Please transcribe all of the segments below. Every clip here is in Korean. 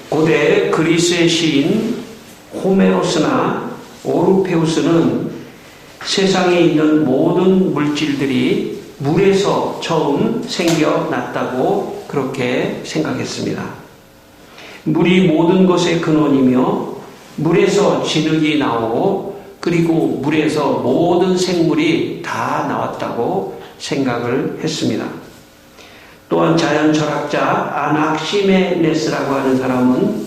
고대 그리스의 시인 호메로스나 오르페우스는 세상에 있는 모든 물질들이 물에서 처음 생겨났다고 그렇게 생각했습니다. 물이 모든 것의 근원이며 물에서 진흙이 나오고 그리고 물에서 모든 생물이 다 나왔다고 생각을 했습니다. 또한 자연철학자 아낙시메네스라고 하는 사람은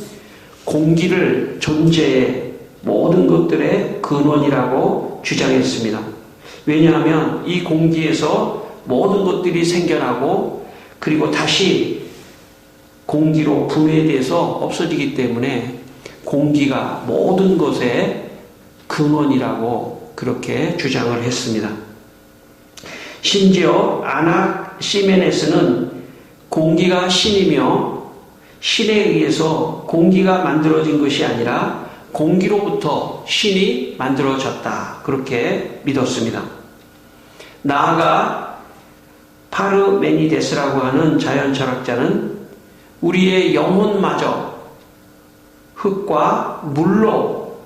공기를 존재의 모든 것들의 근원이라고 주장했습니다. 왜냐하면 이 공기에서 모든 것들이 생겨나고 그리고 다시 공기로 분해돼서 없어지기 때문에 공기가 모든 것의 근원이라고 그렇게 주장을 했습니다. 심지어 아낙시메네스는 공기가 신이며 신에 의해서 공기가 만들어진 것이 아니라 공기로부터 신이 만들어졌다. 그렇게 믿었습니다. 나아가 파르메니데스라고 하는 자연철학자는 우리의 영혼마저 흙과 물로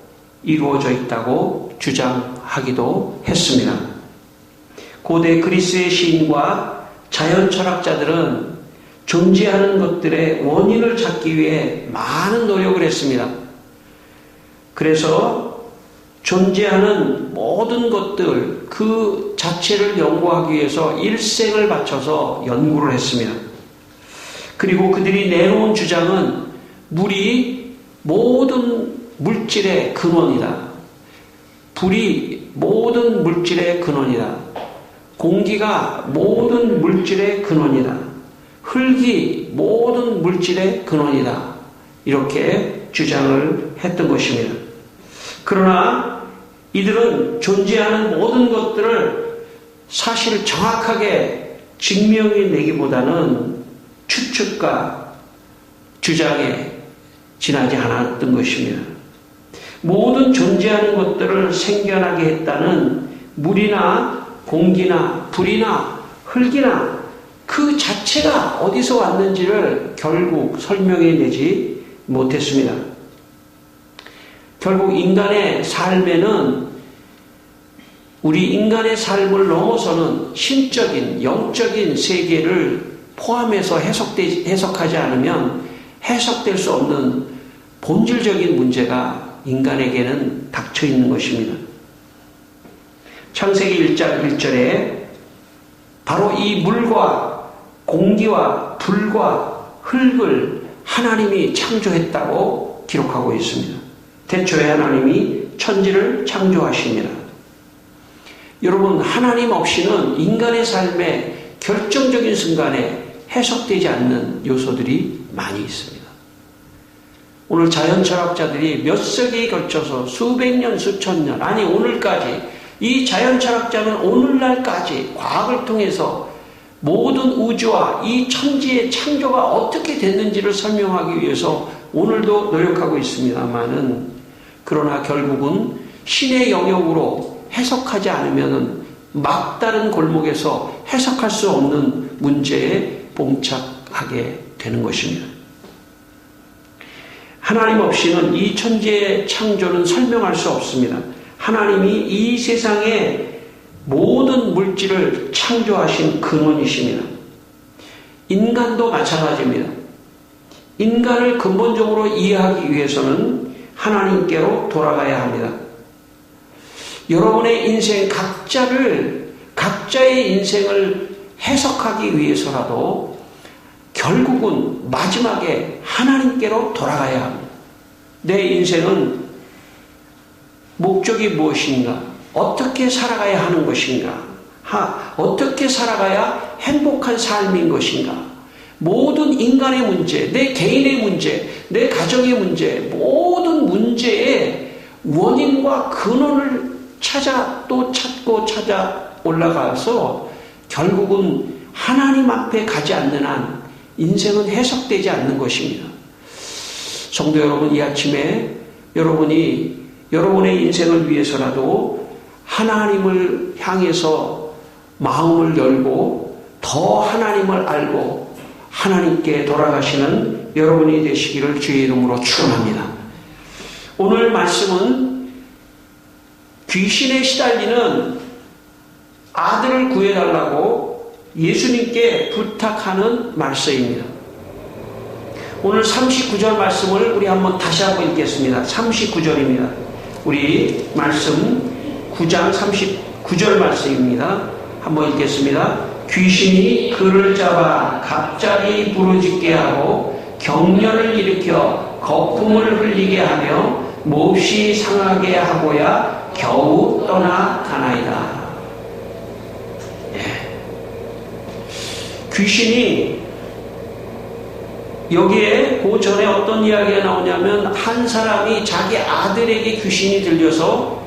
이루어져 있다고 주장하기도 했습니다. 고대 그리스의 시인과 자연철학자들은 존재하는 것들의 원인을 찾기 위해 많은 노력을 했습니다. 그래서 존재하는 모든 것들 그 자체를 연구하기 위해서 일생을 바쳐서 연구를 했습니다. 그리고 그들이 내놓은 주장은 물이 모든 물질의 근원이다. 불이 모든 물질의 근원이다. 공기가 모든 물질의 근원이다. 흙이 모든 물질의 근원이다. 이렇게 주장을 했던 것입니다. 그러나 이들은 존재하는 모든 것들을 사실 정확하게 증명해 내기보다는 추측과 주장에 지나지 않았던 것입니다. 모든 존재하는 것들을 생겨나게 했다는 물이나 공기나 불이나 흙이나 그 자체가 어디서 왔는지를 결국 설명해 내지 못했습니다. 결국 인간의 삶에는 우리 인간의 삶을 넘어서는 신적인 영적인 세계를 포함해서 해석하지 않으면 해석될 수 없는 본질적인 문제가 인간에게는 닥쳐 있는 것입니다. 창세기 1장 1절에 바로 이 물과 공기와 불과 흙을 하나님이 창조했다고 기록하고 있습니다. 태초에 하나님이 천지를 창조하십니다. 여러분, 하나님 없이는 인간의 삶의 결정적인 순간에 해석되지 않는 요소들이 많이 있습니다. 오늘 자연철학자들이 몇 세기에 걸쳐서 수백 년, 수천 년, 아니 오늘까지 이 자연철학자는 오늘날까지 과학을 통해서 모든 우주와 이 천지의 창조가 어떻게 됐는지를 설명하기 위해서 오늘도 노력하고 있습니다만은 그러나 결국은 신의 영역으로 해석하지 않으면 막다른 골목에서 해석할 수 없는 문제에 봉착하게 되는 것입니다. 하나님 없이는 이 천지의 창조는 설명할 수 없습니다. 하나님이 이 세상의 모든 물질을 창조하신 근원이십니다. 인간도 마찬가지입니다. 인간을 근본적으로 이해하기 위해서는 하나님께로 돌아가야 합니다. 여러분의 인생 각자의 인생을 해석하기 위해서라도 결국은 마지막에 하나님께로 돌아가야 합니다. 내 인생은 목적이 무엇인가? 어떻게 살아가야 하는 것인가? 어떻게 살아가야 행복한 삶인 것인가? 모든 인간의 문제, 내 개인의 문제, 내 가정의 문제, 모든 문제의 원인과 근원을 찾아 올라가서 결국은 하나님 앞에 가지 않는 한 인생은 해석되지 않는 것입니다. 성도 여러분, 이 아침에 여러분이 여러분의 인생을 위해서라도 하나님을 향해서 마음을 열고 더 하나님을 알고 하나님께 돌아가시는 여러분이 되시기를 주의 이름으로 축원합니다. 오늘 말씀은 귀신에 시달리는 아들을 구해달라고 예수님께 부탁하는 말씀입니다. 오늘 39절 말씀을 우리 한번 다시 한번 읽겠습니다. 39절입니다. 우리 말씀 9장 39절 말씀입니다. 한번 읽겠습니다. 귀신이 그를 잡아 갑자기 부르짖게 하고 경련을 일으켜 거품을 흘리게 하며 몹시 상하게 하고야 겨우 떠나가나이다. 귀신이 여기에 그 전에 어떤 이야기가 나오냐면 한 사람이 자기 아들에게 귀신이 들려서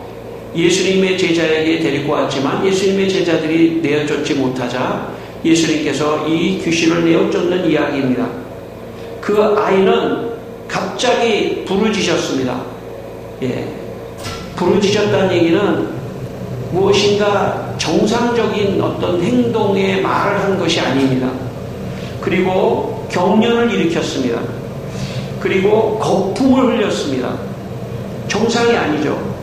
예수님의 제자에게 데리고 왔지만 예수님의 제자들이 내어쫓지 못하자 예수님께서 이 귀신을 내어쫓는 이야기입니다. 그 아이는 갑자기 부르짖었습니다. 부르짖었다는 얘기는 무엇인가 정상적인 어떤 행동에 말을 한 것이 아닙니다. 그리고 경련을 일으켰습니다. 그리고 거품을 흘렸습니다. 정상이 아니죠.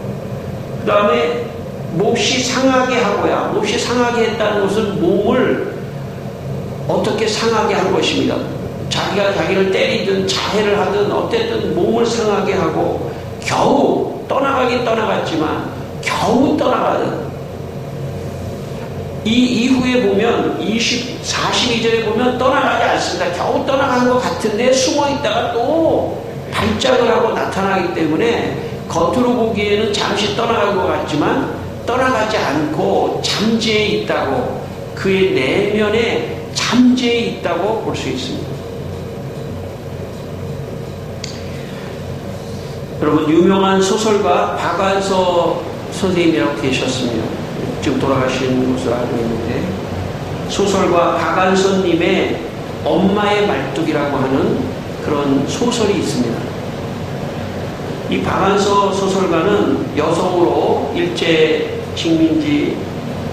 그 다음에 몹시 상하게 하고야, 몹시 상하게 했다는 것은 몸을 어떻게 상하게 한 것입니다. 자기가 자기를 때리든 자해를 하든 어쨌든 몸을 상하게 하고 겨우 떠나가긴 떠나갔지만 겨우 떠나가는 이 이후에 보면 42절에 보면 떠나가지 않습니다. 겨우 떠나간 것 같은데 숨어 있다가 또 발작을 하고 나타나기 때문에 겉으로 보기에는 잠시 떠나간 것 같지만 떠나가지 않고 잠재해 있다고, 그의 내면에 잠재해 있다고 볼 수 있습니다. 여러분, 유명한 소설가 박완서 선생님이라고 계셨습니다. 지금 돌아가신 것으로 알고 있는데, 소설가 박완서님의 엄마의 말뚝이라고 하는 그런 소설이 있습니다. 이 박완서 소설가는 여성으로 일제 식민지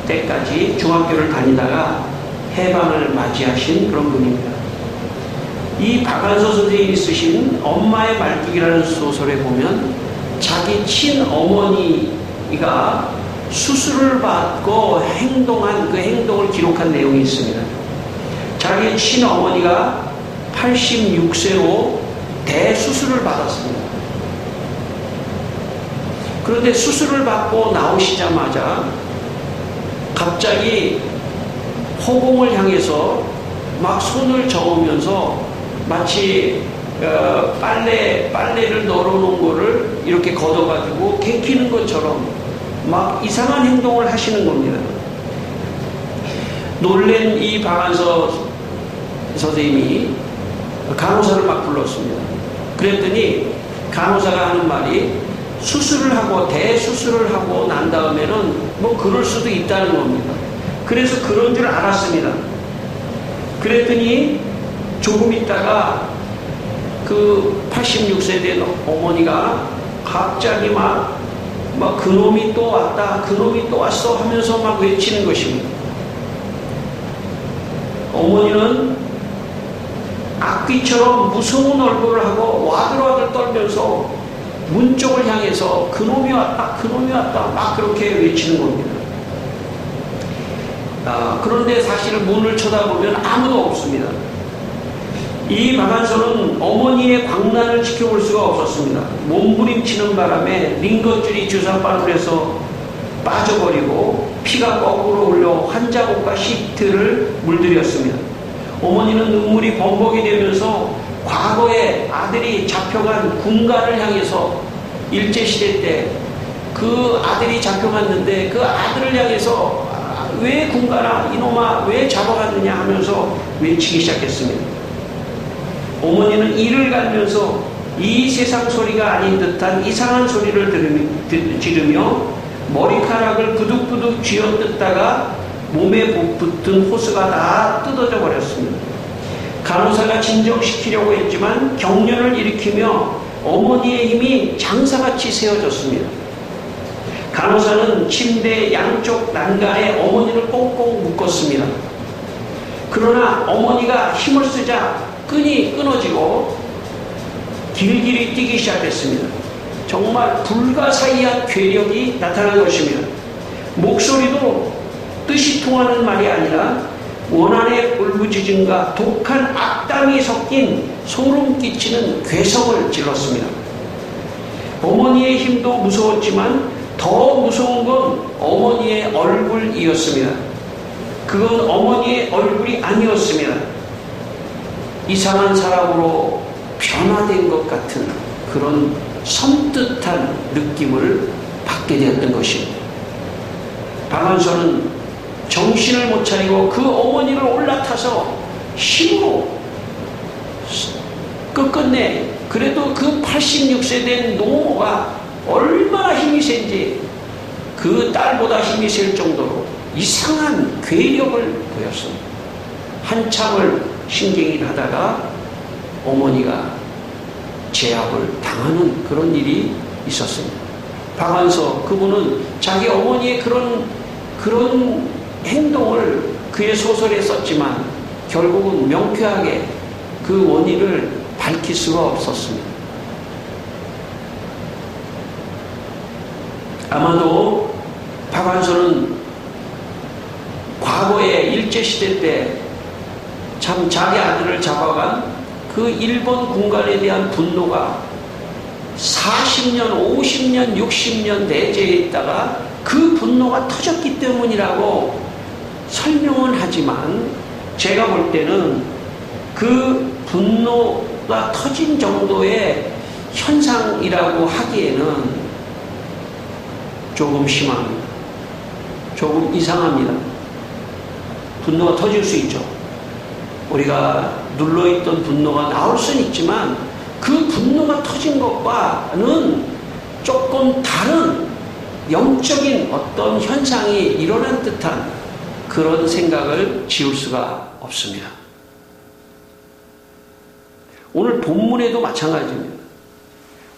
때까지 중학교를 다니다가 해방을 맞이하신 그런 분입니다. 이 박완서 선생님이 쓰신 엄마의 말뚝이라는 소설에 보면 자기 친어머니가 수술을 받고 행동한 그 행동을 기록한 내용이 있습니다. 자기 친어머니가 86세로 대수술을 받았습니다. 그런데 수술을 받고 나오시자마자 갑자기 허공을 향해서 막 손을 저으면서 마치 빨래를 널어놓은 거를 이렇게 걷어가지고 개키는 것처럼 막 이상한 행동을 하시는 겁니다. 놀란 이 박완서 선생님이 간호사를 막 불렀습니다. 그랬더니 간호사가 하는 말이 수술을 하고 대수술을 하고 난 다음에는 뭐 그럴 수도 있다는 겁니다. 그래서 그런 줄 알았습니다. 그랬더니 조금 있다가 그 86세 된 어머니가 갑자기 막 그놈이 또 왔다, 그놈이 또 왔어 하면서 막 외치는 것입니다. 어머니는 악귀처럼 무서운 얼굴을 하고 와들와들 떨면서 문 쪽을 향해서 그놈이 왔다, 그놈이 왔다 막 그렇게 외치는 겁니다. 그런데 사실 문을 쳐다보면 아무도 없습니다. 이 박완서는 어머니의 광난을 지켜볼 수가 없었습니다. 몸부림치는 바람에 링거줄이 주사바늘에서 빠져버리고 피가 거꾸로 흘러 환자복과 시트를 물들였습니다. 어머니는 눈물이 범벅이 되면서 과거에 아들이 잡혀간 군가를 향해서 일제시대 때 그 아들이 잡혀갔는데 그 아들을 향해서 왜 군가라 이놈아 왜 잡아갔느냐 하면서 외치기 시작했습니다. 어머니는 이를 갈면서 이 세상 소리가 아닌 듯한 이상한 소리를 지르며 머리카락을 부득부득 쥐어뜯다가 몸에 붙은 호스가 다 뜯어져 버렸습니다. 간호사가 진정시키려고 했지만 경련을 일으키며 어머니의 힘이 장사같이 세워졌습니다. 간호사는 침대 양쪽 난간에 어머니를 꽁꽁 묶었습니다. 그러나 어머니가 힘을 쓰자 끈이 끊어지고 길길이 뛰기 시작했습니다. 정말 불가사의한 괴력이 나타난 것입니다. 목소리도 뜻이 통하는 말이 아니라 원한의 울부짖음과 독한 악담이 섞인 소름 끼치는 괴성을 질렀습니다. 어머니의 힘도 무서웠지만 더 무서운 건 어머니의 얼굴이었습니다. 그건 어머니의 얼굴이 아니었습니다. 이상한 사람으로 변화된 것 같은 그런 섬뜩한 느낌을 받게 되었던 것입니다. 박완서는 정신을 못 차리고 그 어머니를 올라타서 힘으로 끝끝내 그래도 그 86세 된 노모가 얼마나 힘이 센지 그 딸보다 힘이 셀 정도로 이상한 괴력을 보였습니다. 한참을 신경을 하다가 어머니가 제압을 당하는 그런 일이 있었습니다. 박완서 그분은 자기 어머니의 그런 행동을 그의 소설에 썼지만 결국은 명쾌하게 그 원인을 밝힐 수가 없었습니다. 아마도 박완서는 과거에 일제시대 때 참 자기 아들을 잡아간 그 일본 군관에 대한 분노가 40년, 50년, 60년 내재해 있다가 그 분노가 터졌기 때문이라고 설명은 하지만 제가 볼 때는 그 분노가 터진 정도의 현상이라고 하기에는 조금 심합니다. 조금 이상합니다. 분노가 터질 수 있죠. 우리가 눌러있던 분노가 나올 수는 있지만 그 분노가 터진 것과는 조금 다른 영적인 어떤 현상이 일어난 듯한 그런 생각을 지울 수가 없습니다. 오늘 본문에도 마찬가지입니다.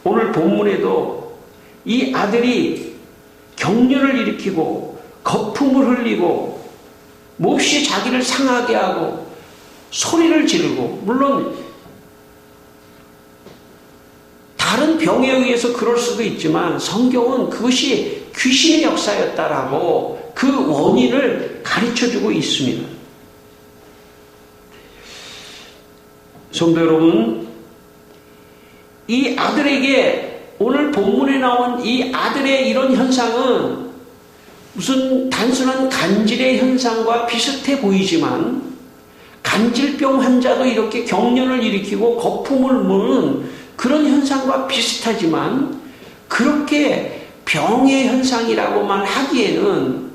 오늘 본문에도 이 아들이 격려를 일으키고 거품을 흘리고 몹시 자기를 상하게 하고 소리를 지르고, 물론 다른 병에 의해서 그럴 수도 있지만 성경은 그것이 귀신의 역사였다라고 그 원인을 가르쳐주고 있습니다. 성도 여러분, 이 아들에게 오늘 본문에 나온 이 아들의 이런 현상은 무슨 단순한 간질의 현상과 비슷해 보이지만 간질병 환자도 이렇게 경련을 일으키고 거품을 무는 그런 현상과 비슷하지만 그렇게 병의 현상이라고만 하기에는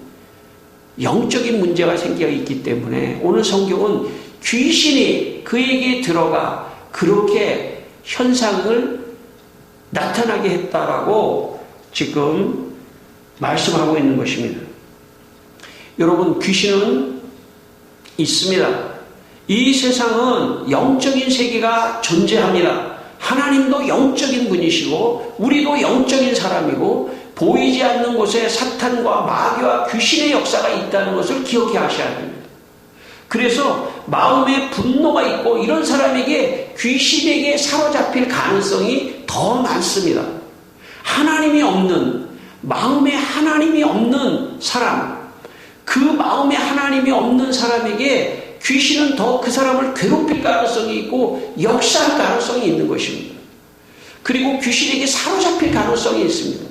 영적인 문제가 생겨 있기 때문에 오늘 성경은 귀신이 그에게 들어가 그렇게 현상을 나타나게 했다라고 지금 말씀하고 있는 것입니다. 여러분, 귀신은 있습니다. 이 세상은 영적인 세계가 존재합니다. 하나님도 영적인 분이시고 우리도 영적인 사람이고 보이지 않는 곳에 사탄과 마귀와 귀신의 역사가 있다는 것을 기억해 하셔야 됩니다. 그래서 마음에 분노가 있고 이런 사람에게 귀신에게 사로잡힐 가능성이 더 많습니다. 하나님이 없는, 마음에 하나님이 없는 사람, 그 마음에 하나님이 없는 사람에게 귀신은 더 그 사람을 괴롭힐 가능성이 있고 역사할 가능성이 있는 것입니다. 그리고 귀신에게 사로잡힐 가능성이 있습니다.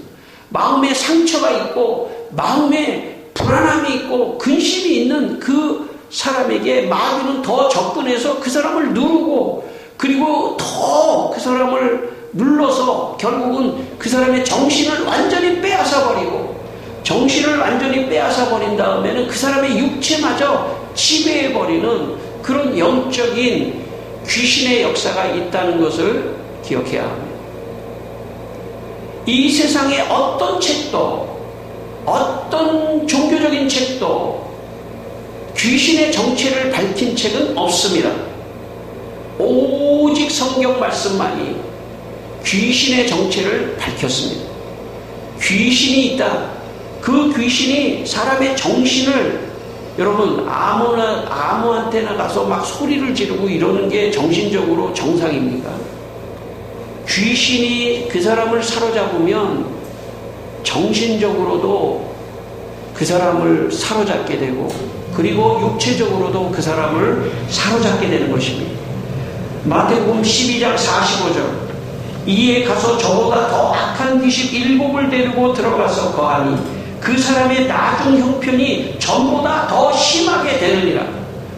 마음에 상처가 있고 마음에 불안함이 있고 근심이 있는 그 사람에게 마귀는 더 접근해서 그 사람을 누르고 그리고 더 그 사람을 눌러서 결국은 그 사람의 정신을 완전히 빼앗아버리고 정신을 완전히 빼앗아버린 다음에는 그 사람의 육체마저 지배해버리는 그런 영적인 귀신의 역사가 있다는 것을 기억해야 합니다. 이 세상의 어떤 책도 어떤 종교적인 책도 귀신의 정체를 밝힌 책은 없습니다. 오직 성경 말씀만이 귀신의 정체를 밝혔습니다. 귀신이 있다. 그 귀신이 사람의 정신을 여러분, 아무한테나 가서 막 소리를 지르고 이러는 게 정신적으로 정상입니까? 귀신이 그 사람을 사로잡으면 정신적으로도 그 사람을 사로잡게 되고, 그리고 육체적으로도 그 사람을 사로잡게 되는 것입니다. 마태복음 12장 45절, 이에 가서 저보다 더 악한 귀신 7을 데리고 들어가서 거하니 그 사람의 나중 형편이 전보다 더 심하게 되느니라.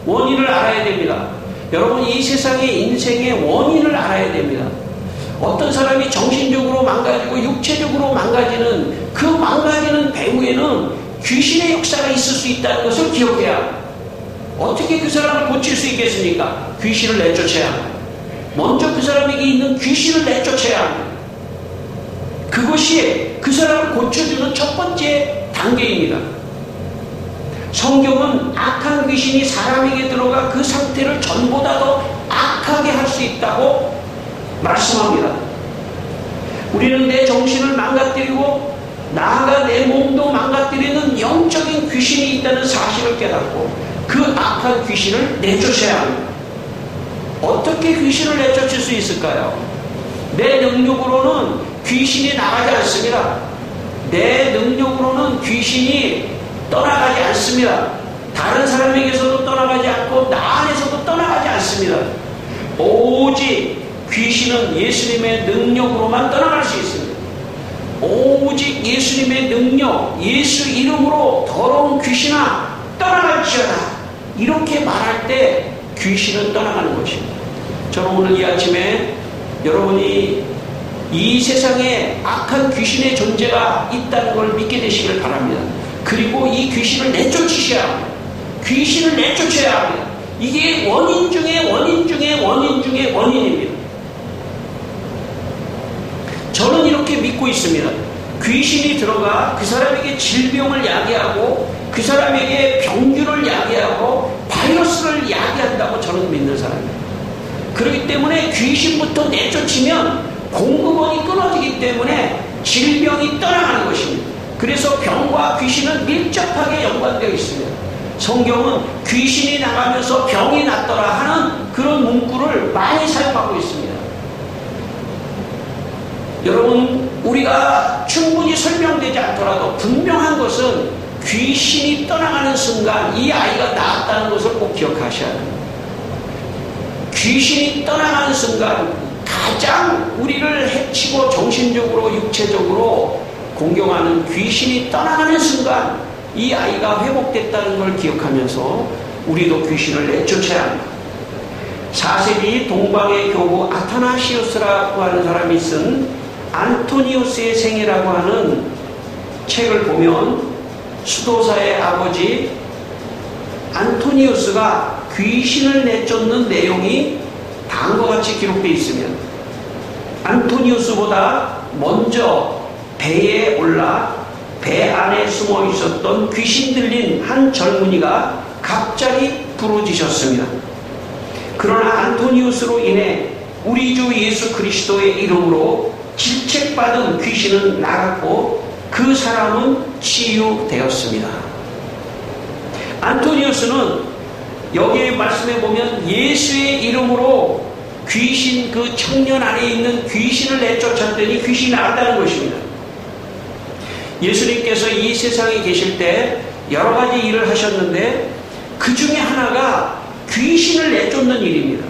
원인을 알아야 됩니다. 여러분, 이 세상의 인생의 원인을 알아야 됩니다. 어떤 사람이 정신적으로 망가지고 육체적으로 망가지는 그 망가지는 배후에는 귀신의 역사가 있을 수 있다는 것을 기억해야 합니다. 어떻게 그 사람을 고칠 수 있겠습니까? 귀신을 내쫓아야 합니다. 먼저 그 사람에게 있는 귀신을 내쫓아야 합니다. 그것이 그 사람을 고쳐주는 첫 번째 단계입니다. 성경은 악한 귀신이 사람에게 들어가 그 상태를 전보다 더 악하게 할 수 있다고 말씀합니다. 우리는 내 정신을 망가뜨리고 나아가 내 몸도 망가뜨리는 영적인 귀신이 있다는 사실을 깨닫고 그 악한 귀신을 내쫓아야 합니다. 어떻게 귀신을 내쫓을 수 있을까요? 내 능력으로는 귀신이 나가지 않습니다. 내 능력으로는 귀신이 떠나가지 않습니다. 다른 사람에게서도 떠나가지 않고 나 안에서도 떠나가지 않습니다. 오직 귀신은 예수님의 능력으로만 떠나갈 수 있습니다. 오직 예수님의 능력, 예수 이름으로 더러운 귀신아 떠나갈지어다, 이렇게 말할 때 귀신은 떠나가는 것입니다. 저는 오늘 이 아침에 여러분이 이 세상에 악한 귀신의 존재가 있다는 걸 믿게 되시길 바랍니다. 그리고 이 귀신을 내쫓으셔야 합니다. 귀신을 내쫓아야 합니다. 이게 원인 중에 원인 중에 원인 중에 원인입니다. 저는 이렇게 믿고 있습니다. 귀신이 들어가 그 사람에게 질병을 야기하고 그 사람에게 병균을 야기하고 바이러스를 야기한다고 저는 믿는 사람입니다. 그렇기 때문에 귀신부터 내쫓으면 공급원이 끊어지기 때문에 질병이 떠나가는 것입니다. 그래서 병과 귀신은 밀접하게 연관되어 있습니다. 성경은 귀신이 나가면서 병이 낫더라 하는 그런 문구를 많이 사용하고 있습니다. 여러분, 우리가 충분히 설명되지 않더라도 분명한 것은 귀신이 떠나가는 순간 이 아이가 나았다는 것을 꼭 기억하셔야 합니다. 귀신이 떠나가는 순간 가장 우리를 해치고 정신적으로 육체적으로 공경하는 귀신이 떠나가는 순간 이 아이가 회복됐다는 걸 기억하면서 우리도 귀신을 내쫓아야 합니다. 4세기 동방의 교부 아타나시우스라고 하는 사람이 쓴 안토니우스의 생애라고 하는 책을 보면 수도사의 아버지 안토니우스가 귀신을 내쫓는 내용이 다음과 같이 기록되어 있으면 안토니우스보다 먼저 배에 올라 배 안에 숨어 있었던 귀신 들린 한 젊은이가 갑자기 부르짖었습니다. 그러나 안토니우스로 인해 우리 주 예수 그리스도의 이름으로 질책받은 귀신은 나갔고 그 사람은 치유되었습니다. 안토니우스는 여기에 말씀해 보면 예수의 이름으로 귀신, 그 청년 안에 있는 귀신을 내쫓았더니 귀신이 나갔다는 것입니다. 예수님께서 이 세상에 계실 때 여러 가지 일을 하셨는데 그 중에 하나가 귀신을 내쫓는 일입니다.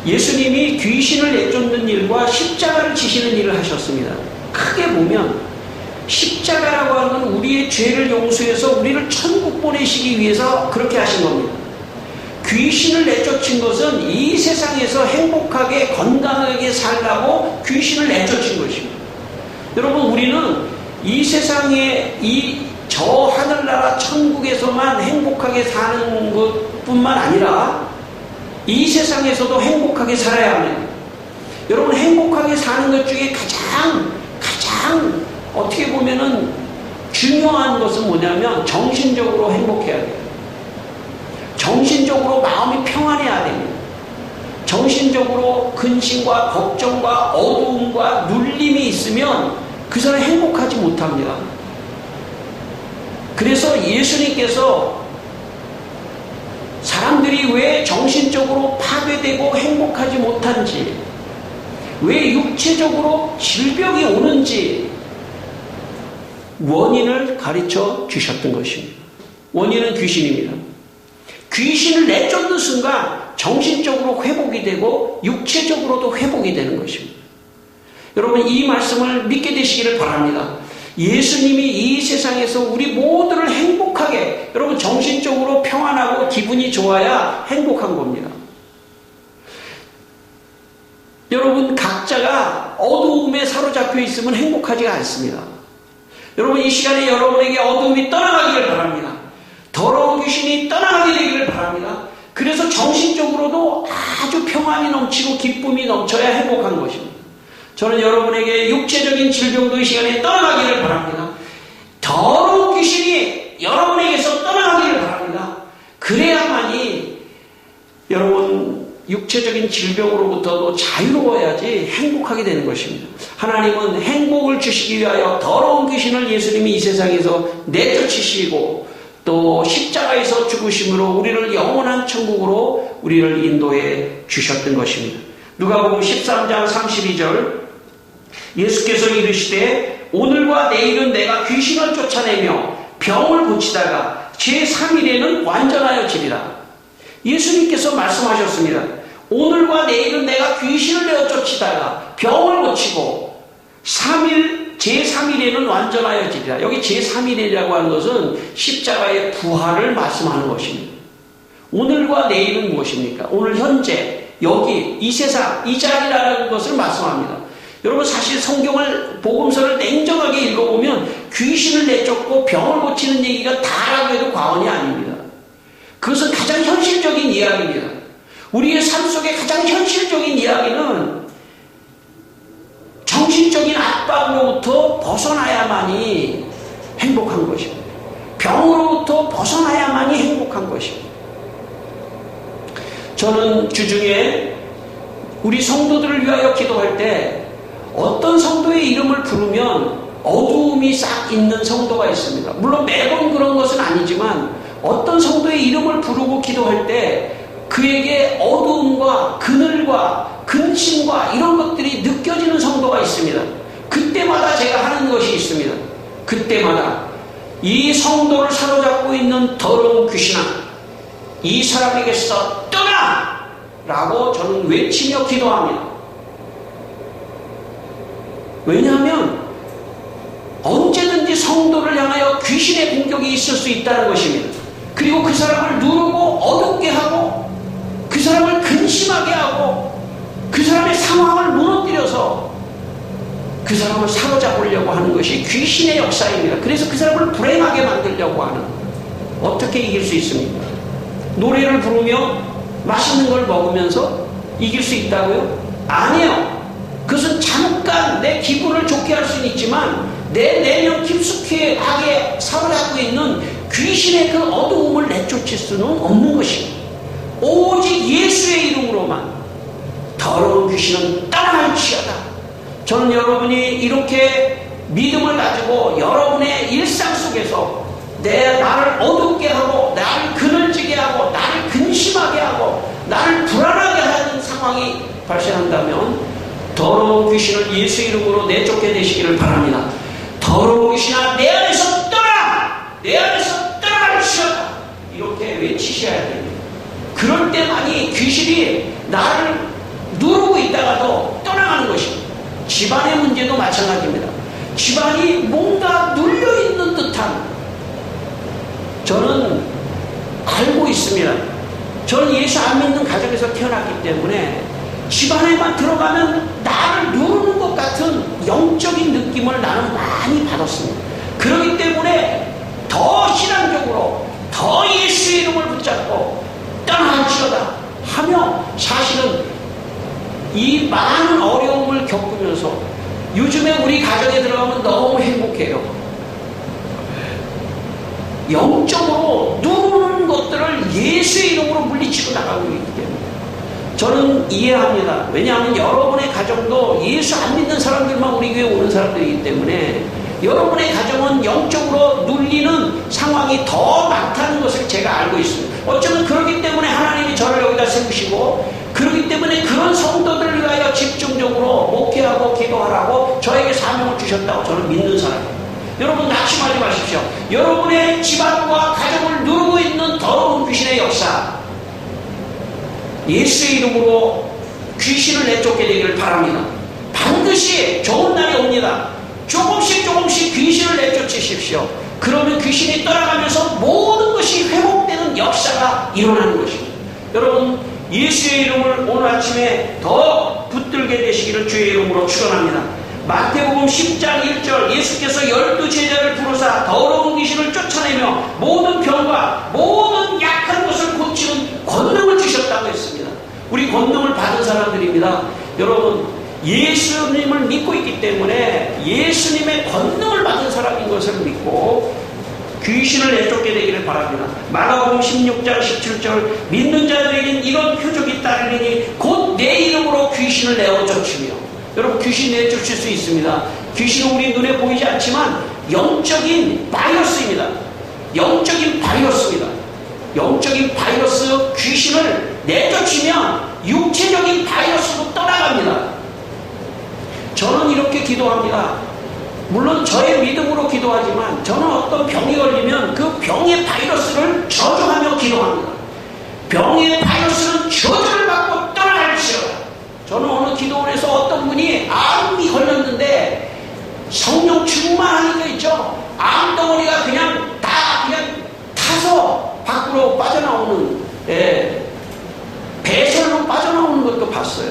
예수님이 귀신을 내쫓는 일과 십자가를 지시는 일을 하셨습니다. 크게 보면 십자가라고 하는 건 우리의 죄를 용서해서 우리를 천국 보내시기 위해서 그렇게 하신 겁니다. 귀신을 내쫓은 것은 이 세상에서 행복하게 건강하게 살라고 귀신을 내쫓은 것입니다. 여러분, 우리는 이 세상에 저 하늘나라 천국에서만 행복하게 사는 것뿐만 아니라 이 세상에서도 행복하게 살아야 합니다. 여러분, 행복하게 사는 것 중에 가장 어떻게 보면은 중요한 것은 뭐냐면 정신적으로 행복해야 돼요. 정신적으로 마음이 평안해야 됩니다. 정신적으로 근심과 걱정과 어두움과 눌림이 있으면 그 사람이 행복하지 못합니다. 그래서 예수님께서 왜 정신적으로 파괴되고 행복하지 못한지, 왜 육체적으로 질병이 오는지 원인을 가르쳐 주셨던 것입니다. 원인은 귀신입니다. 귀신을 내쫓는 순간 정신적으로 회복이 되고 육체적으로도 회복이 되는 것입니다. 여러분, 이 말씀을 믿게 되시기를 바랍니다. 예수님이 이 세상에서 우리 모두를 행복하게, 여러분 정신적으로 평안하고 기분이 좋아야 행복한 겁니다. 여러분, 각자가 어두움에 사로잡혀 있으면 행복하지가 않습니다. 여러분, 이 시간에 여러분에게 어두움이 떠나가기를 바랍니다. 더러운 귀신이 떠나가게 되기를 바랍니다. 그래서 정신적으로도 아주 평안이 넘치고 기쁨이 넘쳐야 행복한 것입니다. 저는 여러분에게 육체적인 질병도 이 시간에 떠나가기를 바랍니다. 더러운 귀신이 여러분에게서 떠나가기를 바랍니다. 그래야만이 여러분 육체적인 질병으로부터도 자유로워야지 행복하게 되는 것입니다. 하나님은 행복을 주시기 위하여 더러운 귀신을 예수님이 이 세상에서 내쫓으시고 또 십자가에서 죽으심으로 우리를 영원한 천국으로 우리를 인도해 주셨던 것입니다. 누가복음 13장 32절, 예수께서 이르시되 오늘과 내일은 내가 귀신을 쫓아내며 병을 고치다가 제3일에는 완전하여지리라. 예수님께서 말씀하셨습니다. 오늘과 내일은 내가 귀신을 내어 쫓치다가 병을 고치고 제3일에는 완전하여지리라. 여기 제3일이라고 하는 것은 십자가의 부활을 말씀하는 것입니다. 오늘과 내일은 무엇입니까? 오늘 현재 여기 이 세상 이 자리라는 것을 말씀합니다. 여러분, 사실 성경을 복음서를 냉정하게 읽어보면 귀신을 내쫓고 병을 고치는 얘기가 다라고 해도 과언이 아닙니다. 그것은 가장 현실적인 이야기입니다. 우리의 삶 속에 가장 현실적인 이야기는 정신적인 압박으로부터 벗어나야만이 행복한 것입니다. 병으로부터 벗어나야만이 행복한 것입니다. 저는 주중에 우리 성도들을 위하여 기도할 때 어떤 성도의 이름을 부르면 어두움이 싹 있는 성도가 있습니다. 물론 매번 그런 것은 아니지만 어떤 성도의 이름을 부르고 기도할 때 그에게 어두움과 그늘과 근심과 이런 것들이 느껴지는 성도가 있습니다. 그때마다 제가 하는 것이 있습니다. 그때마다 이 성도를 사로잡고 있는 더러운 귀신아, 이 사람에게서 떠나! 라고 저는 외치며 기도합니다. 왜냐하면 언제든지 성도를 향하여 귀신의 공격이 있을 수 있다는 것입니다. 그리고 그 사람을 누르고 어둡게 하고 그 사람을 근심하게 하고 그 사람의 상황을 무너뜨려서 그 사람을 사로잡으려고 하는 것이 귀신의 역사입니다. 그래서 그 사람을 불행하게 만들려고 하는. 어떻게 이길 수 있습니까? 노래를 부르며 맛있는 걸 먹으면서 이길 수 있다고요? 아니에요. 그것은 잠깐 내 기분을 좋게 할 수는 있지만 내 내면 깊숙하게 사로잡고 있는 귀신의 그 어두움을 내쫓을 수는 없는 것입니다. 오직 예수의 이름으로만 더러운 귀신은 떠날지어다. 저는 여러분이 이렇게 믿음을 가지고 여러분의 일상 속에서 나를 어둡게 하고 나를 그늘지게 하고 나를 근심하게 하고 나를 불안하게 하는 상황이 발생한다면 더러운 귀신을 예수 이름으로 내쫓게 되시기를 바랍니다. 더러운 귀신아, 내 안에서 떠나! 내 안에서 떠나갈지어다! 이렇게 외치셔야 됩니다. 그럴 때만이 귀신이 나를 누르고 있다가도 떠나가는 것입니다. 집안의 문제도 마찬가지입니다. 집안이 뭔가 눌려있는 듯한, 저는 알고 있습니다. 저는 예수 안 믿는 가정에서 태어났기 때문에 집안에만 들어가면 나를 누르는 것 같은 영적인 느낌을 나는 많이 받았습니다. 그렇기 때문에 더 신앙적으로 더 예수의 이름을 붙잡고 떠날지어다 하며 사실은 이 많은 어려움을 겪으면서 요즘에 우리 가정에 들어가면 너무 행복해요. 영적으로 누르는 것들을 예수의 이름으로 물리치고 나가고 있기 때문에 저는 이해합니다. 왜냐하면 여러분의 가정도 예수 안 믿는 사람들만 우리 교회에 오는 사람들이기 때문에 여러분의 가정은 영적으로 눌리는 상황이 더 많다는 것을 제가 알고 있습니다. 어쩌면 그렇기 때문에 하나님이 저를 여기다 세우시고, 그렇기 때문에 그런 성도들을 위하여 집중적으로 목회하고 기도하라고 저에게 사명을 주셨다고 저는 믿는 사람입니다. 여러분 낙심하지 마십시오. 여러분의 집안과 가정을 누르고 있는 더러운 귀신의 역사, 예수의 이름으로 귀신을 내쫓게 되기를 바랍니다. 반드시 좋은 날이 옵니다. 조금씩 귀신을 내쫓으십시오. 그러면 귀신이 떠나가면서 모든 것이 회복되는 역사가 일어나는 것입니다. 여러분, 예수의 이름을 오늘 아침에 더 붙들게 되시기를 주의 이름으로 축원합니다. 마태복음 10장 1절, 예수께서 12제자를 부르사 더러운 귀신을 쫓아내며 모든 병과 모든 약한 것을 고치는 권능을 주셨다고 했습니다. 우리 권능을 받은 사람들입니다. 여러분, 예수님을 믿고 있기 때문에 예수님의 권능을 받은 사람인 것을 믿고 귀신을 내쫓게 되기를 바랍니다. 마가복음 16장 17절, 믿는 자들에겐 이런 표적이 따르리니 곧 내 이름으로 귀신을 내어 쫓으며. 여러분, 귀신 내쫓을 수 있습니다. 귀신은 우리 눈에 보이지 않지만 영적인 바이러스입니다. 영적인 바이러스입니다. 영적인 바이러스, 귀신을 내쫓으면 육체적인 바이러스도 떠나갑니다. 저는 이렇게 기도합니다. 물론 저의 믿음으로 기도하지만 저는 어떤 병이 걸리면 그 병의 바이러스를 저주하며 기도합니다. 병의 바이러스는 저주를 받고 떠나갈지어다. 저는 어느 기도원에서 어떤 분이 암이 걸렸는데 성령 충만하니까 있죠. 암덩어리가 그냥 타서 밖으로 빠져나오는, 배설로 빠져나오는 것도 봤어요.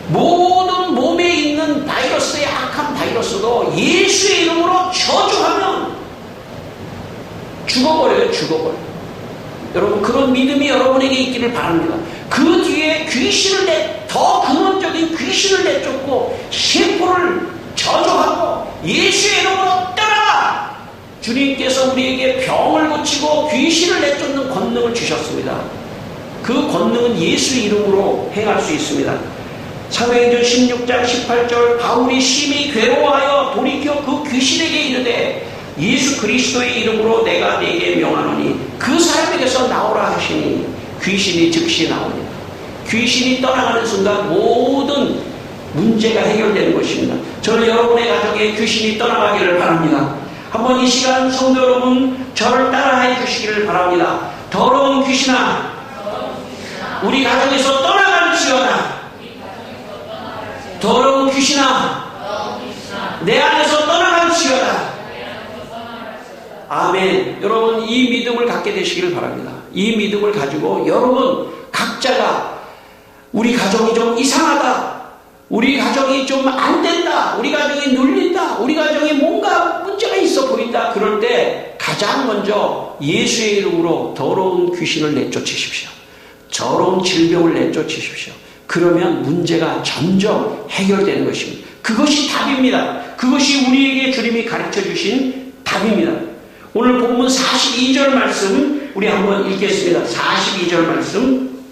모든 몸에 있는 바이러스의 악한 바이러스도 예수의 이름으로 저주하면 죽어버려요. 여러분, 그런 믿음이 여러분에게 있기를 바랍니다. 그 뒤에 더 근원적인 귀신을 내쫓고 세포를 저주하고 예수의 이름으로 떠나가! 주님께서 우리에게 병을 고치고 귀신을 내쫓는 권능을 주셨습니다. 그 권능은 예수 이름으로 행할 수 있습니다. 사도행전 16장 18절, 바울이 심히 괴로워하여 돌이켜 그 귀신에게 이르되 예수 그리스도의 이름으로 내가 네게 명하노니 그 사람에게서 나오라 하시니 귀신이 즉시 나옵니다. 귀신이 떠나가는 순간 모든 문제가 해결되는 것입니다. 저는 여러분의 가정에 귀신이 떠나가기를 바랍니다. 한번 이 시간 성도 여러분, 저를 따라해 주시기를 바랍니다. 더러운 귀신아, 우리 가정에서 떠나갈지어다. 더러운 귀신아, 내 안에서 떠나갈지어다. 아멘. 여러분, 이 믿음을 갖게 되시기를 바랍니다. 이 믿음을 가지고 여러분 각자가 우리 가정이 좀 이상하다, 우리 가정이 좀 안 된다, 우리 가정이 눌린다, 우리 가정에 뭔가 문제가 있어 보인다, 그럴 때 가장 먼저 예수의 이름으로 더러운 귀신을 내쫓으십시오. 더러운 질병을 내쫓으십시오. 그러면 문제가 점점 해결되는 것입니다. 그것이 답입니다. 그것이 우리에게 주님이 가르쳐 주신 답입니다. 오늘 본문 42절 말씀 우리 한번 읽겠습니다. 42절 말씀,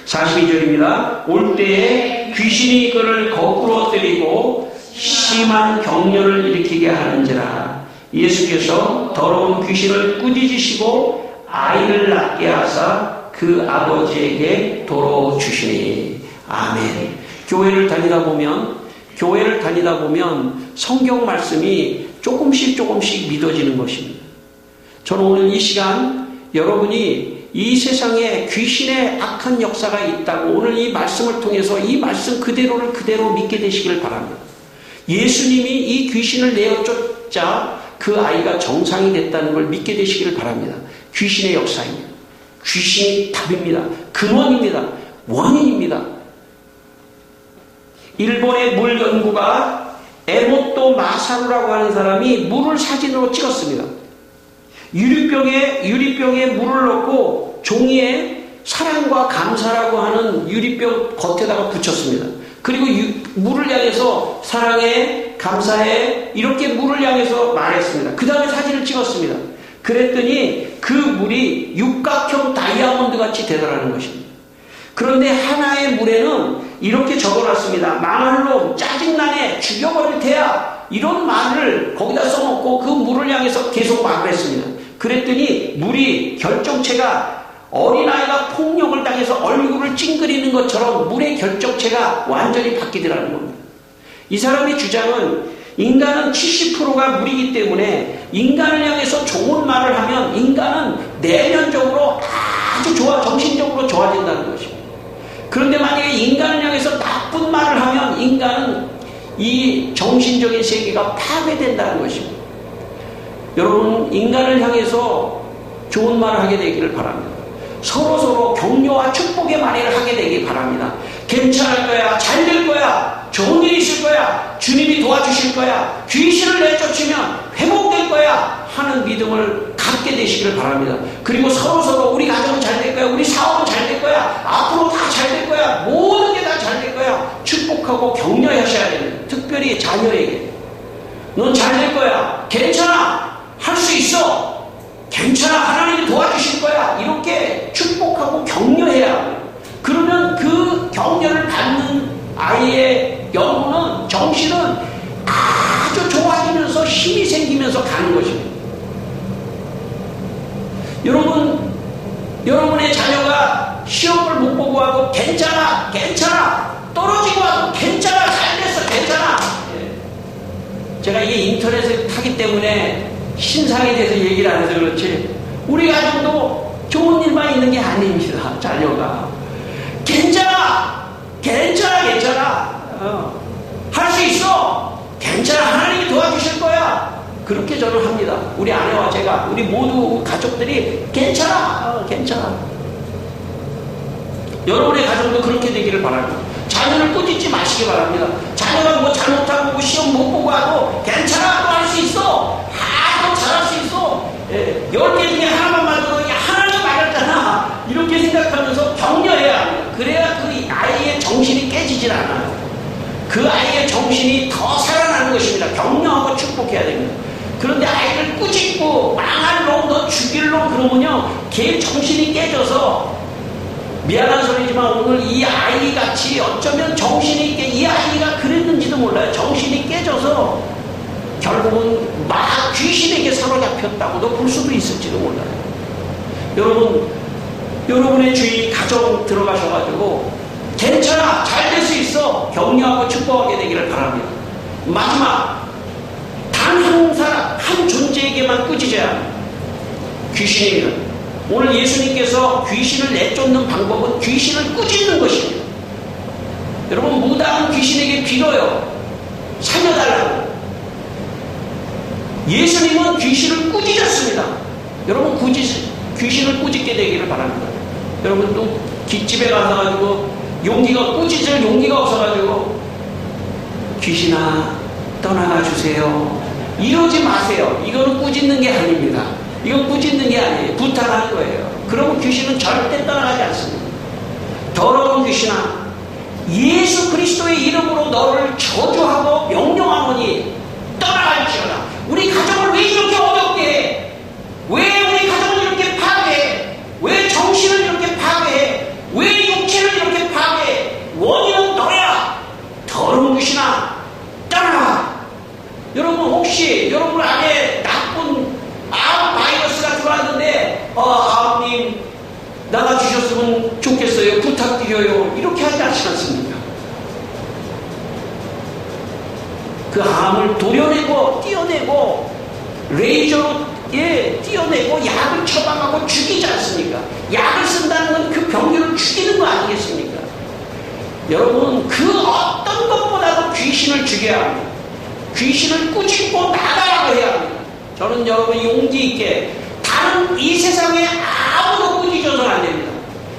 42절입니다. 올 때에 귀신이 그를 거꾸로 때리고 심한 격려를 일으키게 하는지라. 예수께서 더러운 귀신을 꾸짖으시고 아이를 낳게 하사 그 아버지에게 도로 주시니. 아멘. 교회를 다니다 보면 성경 말씀이 조금씩 믿어지는 것입니다. 저는 오늘 이 시간 여러분이 이 세상에 귀신의 악한 역사가 있다고 오늘 이 말씀을 통해서 이 말씀 그대로를 그대로 믿게 되시길 바랍니다. 예수님이 이 귀신을 내어쫓자 그 아이가 정상이 됐다는 걸 믿게 되시기를 바랍니다. 귀신의 역사입니다. 귀신이 답입니다. 근원입니다. 원인입니다. 일본의 물 연구가 에모토 마사루라고 하는 사람이 물을 사진으로 찍었습니다. 유리병에 물을 넣고 종이에 사랑과 감사라고 하는 유리병 겉에다가 붙였습니다. 그리고 물을 향해서 사랑해, 감사해, 이렇게 물을 향해서 말했습니다. 그 다음에 사진을 찍었습니다. 그랬더니 그 물이 육각형 다이아몬드 같이 되더라는 것입니다. 그런데 하나의 물에는 이렇게 적어놨습니다. 망할 놈, 짜증나네, 죽여버릴 테야, 이런 말을 거기다 써놓고 그 물을 향해서 계속 말을 했습니다. 그랬더니 물이 결정체가 어린아이가 폭력을 당해서 얼굴을 찡그리는 것처럼 물의 결정체가 완전히 바뀌더라는 겁니다. 이 사람의 주장은 인간은 70%가 물이기 때문에 인간을 향해서 좋은 말을 하면 인간은 내면적으로 아주 정신적으로 좋아진다는 것입니다. 그런데 만약에 인간을 향해서 나쁜 말을 하면 인간은 이 정신적인 세계가 파괴된다는 것입니다. 여러분, 인간을 향해서 좋은 말을 하게 되기를 바랍니다. 서로서로 격려와 축복의 말을 하게 되길 바랍니다. 괜찮을 거야, 잘 될 거야, 좋은 일이 있을 거야, 주님이 도와주실 거야, 귀신을 내쫓으면 회복될 거야 하는 믿음을 갖게 되시길 바랍니다. 그리고 서로서로 우리 가정은 잘 될 거야, 우리 사업은 잘 될 거야, 앞으로 다 잘 될 거야, 모든 게 다 잘 될 거야 축복하고 격려하셔야 됩니다. 특별히 자녀에게 넌 잘 될 거야, 괜찮아, 할 수 있어, 괜찮아, 하나님이 도와주실 거야, 이렇게 축복하고 격려해야 합니다. 그러면 그 격려를 받는 아이의 영혼은, 정신은 아주 좋아지면서 힘이 생기면서 가는 것입니다. 여러분의 자녀가 시험을 못 보고 하고 괜찮아, 괜찮아, 떨어지고 하고 괜찮아, 잘 됐어, 괜찮아. 제가 이게 인터넷을 타기 때문에 신상에 대해서 얘기를 안 해서 그렇지, 우리 가정도 좋은 일만 있는 게 아닙니다. 자녀가 괜찮아, 괜찮아, 괜찮아, 할 수 있어, 괜찮아, 하나님이 도와주실 거야, 그렇게 저는 합니다. 우리 아내와 제가, 우리 모두 가족들이 괜찮아, 괜찮아. 여러분의 가정도 그렇게 되기를 바랍니다. 자녀를 꾸짖지 마시기 바랍니다. 자녀가 뭐 잘못하고 뭐 시험 못 보고 하고 괜찮아, 또 할 수 있어, 또 잘할 수 있어, 10개 중에 하나만 만들어 하나님 말했잖아, 이렇게 생각하면서 격려해야 합니다. 그래야 그 아이의 정신이 깨지질 않아요. 그 아이의 정신이 더 살아나는 것입니다. 격려하고 축복해야 됩니다. 그런데 아이를 꾸짖고 망할 놈, 너 죽일 놈 그러면요, 걔 정신이 깨져서, 미안한 소리지만 오늘 이 아이같이 어쩌면 정신이 이 아이가 그랬는지도 몰라요. 정신이 깨져서 결국은 막 귀신에게 사로잡혔다고도 볼 수도 있을지도 몰라요. 여러분의 주위 가정 들어가셔가지고 괜찮아, 잘 될 수 있어, 격려하고 축복하게 되기를 바랍니다. 마지막, 단 한 사람, 한 존재에게만 꾸짖어야 합니다. 귀신입니다. 오늘 예수님께서 귀신을 내쫓는 방법은 귀신을 꾸짖는 것입니다. 여러분, 무당은 귀신에게 빌어요, 살려달라고. 예수님은 귀신을 꾸짖었습니다. 여러분, 귀신을 꾸짖게 되기를 바랍니다. 여러분, 또 깃집에 가서가지고 꾸짖을 용기가 없어가지고 귀신아 떠나가 주세요, 이러지 마세요. 이거는 꾸짖는 게 아닙니다. 이건 꾸짖는 게 아니에요. 부탁하는 거예요. 그러면 귀신은 절대 떠나가지 않습니다. 더러운 귀신아, 예수 그리스도의 이름으로 너를 저주하고 명령하노니 떠나갈지어다. 우리 가정을 왜 이렇게 어렵게 해? 왜 우리 가정을 이렇게 파괴해? 왜 정신을 이렇게 파괴해? 왜 육체를 이렇게 파괴해? 원인은 너야. 더러운 귀신아, 떠나가. 여러분, 혹시 여러분 안에 나쁜 바이러스가 들어왔는데 아버님 나가주셨으면 좋겠어요, 부탁드려요, 이렇게 하지 않습니까? 그 암을 도려내고 띄어내고 레이저로 띄어내고 약을 처방하고 죽이지 않습니까? 약을 쓴다는 건 그 병균을 죽이는 거 아니겠습니까? 여러분, 그 어떤 것보다도 귀신을 죽여야 합니다. 귀신을 꾸짖고 나가라고 해야 합니다. 저는 여러분 용기 있게, 다른 이 세상에 아무도 꾸짖어서는 안 됩니다.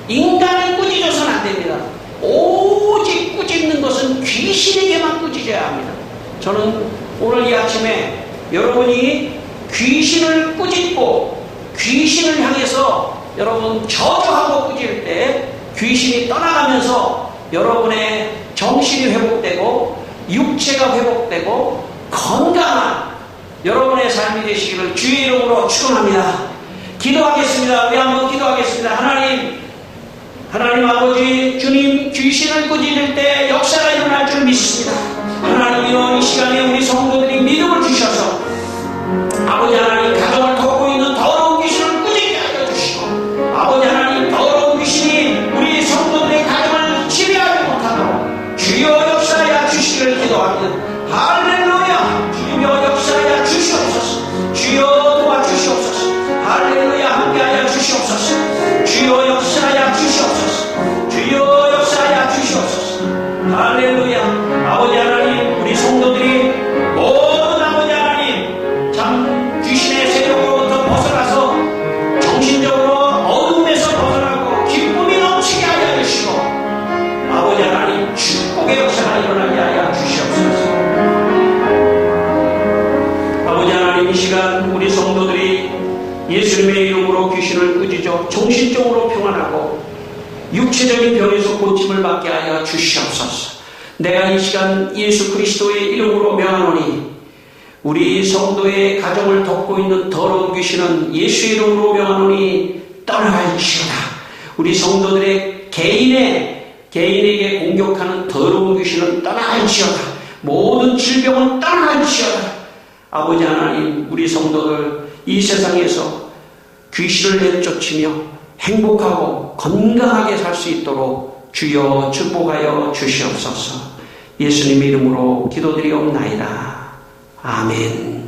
인간을 꾸짖어서는 안 됩니다. 오직 꾸짖는 것은 귀신에게만 꾸짖어야 합니다. 저는 오늘 이 아침에 여러분이 귀신을 꾸짖고 귀신을 향해서 여러분 저주하고 꾸짖을 때 귀신이 떠나가면서 여러분의 정신이 회복되고 육체가 회복되고 건강한 여러분의 삶이 되시기를 주의 이름으로 축원합니다. 기도하겠습니다. 우리 한번 기도하겠습니다. 하나님 아버지, 주님, 귀신을 꾸짖을 때 역사가 일어날 줄 믿습니다. 하나님이여, 이 시간에 우리 성도들이 아버지 하나님 가정을 덮고 있는 더러운 귀신을 꾸짖게 하여 주시고 아버지 하나님 더러운 귀신이 우리 성도들의 가정을 지배하지 못하도록 주여 역사하여 주시기를 기도합니다. 할렐루야. 주여 역사하여 주시옵소서. 주여 도와주시옵소서. 할렐루야. 함께하여 주시옵소서. 주여 역사하여 주시옵소서. 주여 역사하여 주시옵소서. 할렐루야. 아버지 하나님 우리 성도들이 모든 아버지 하나님 참 귀신의 세력으로부터 벗어나서 정신적으로 어둠에서 벗어나고 기쁨이 넘치게 하여 주시고 아버지 하나님 축복의 역사가 일어나게 하여 주시옵소서. 아버지 하나님 이 시간 우리 성도들이 예수님의 이름으로 귀신을 꾸짖어 정신적으로 평안하고 육체적인 병에서 고침을 받게 하여 주시옵소서. 내가 이 시간 예수 그리스도의 이름으로 명하노니 우리 성도의 가정을 덮고 있는 더러운 귀신은 예수의 이름으로 명하노니 떠나갈지어다. 우리 성도들의 개인에게 공격하는 더러운 귀신은 떠나갈지어다. 모든 질병은 떠나갈지어다. 아버지 하나님 우리 성도들 이 세상에서 귀신을 내쫓으며 행복하고 건강하게 살 수 있도록 주여 축복하여 주시옵소서. 예수님 이름으로 기도드리옵나이다. 아멘.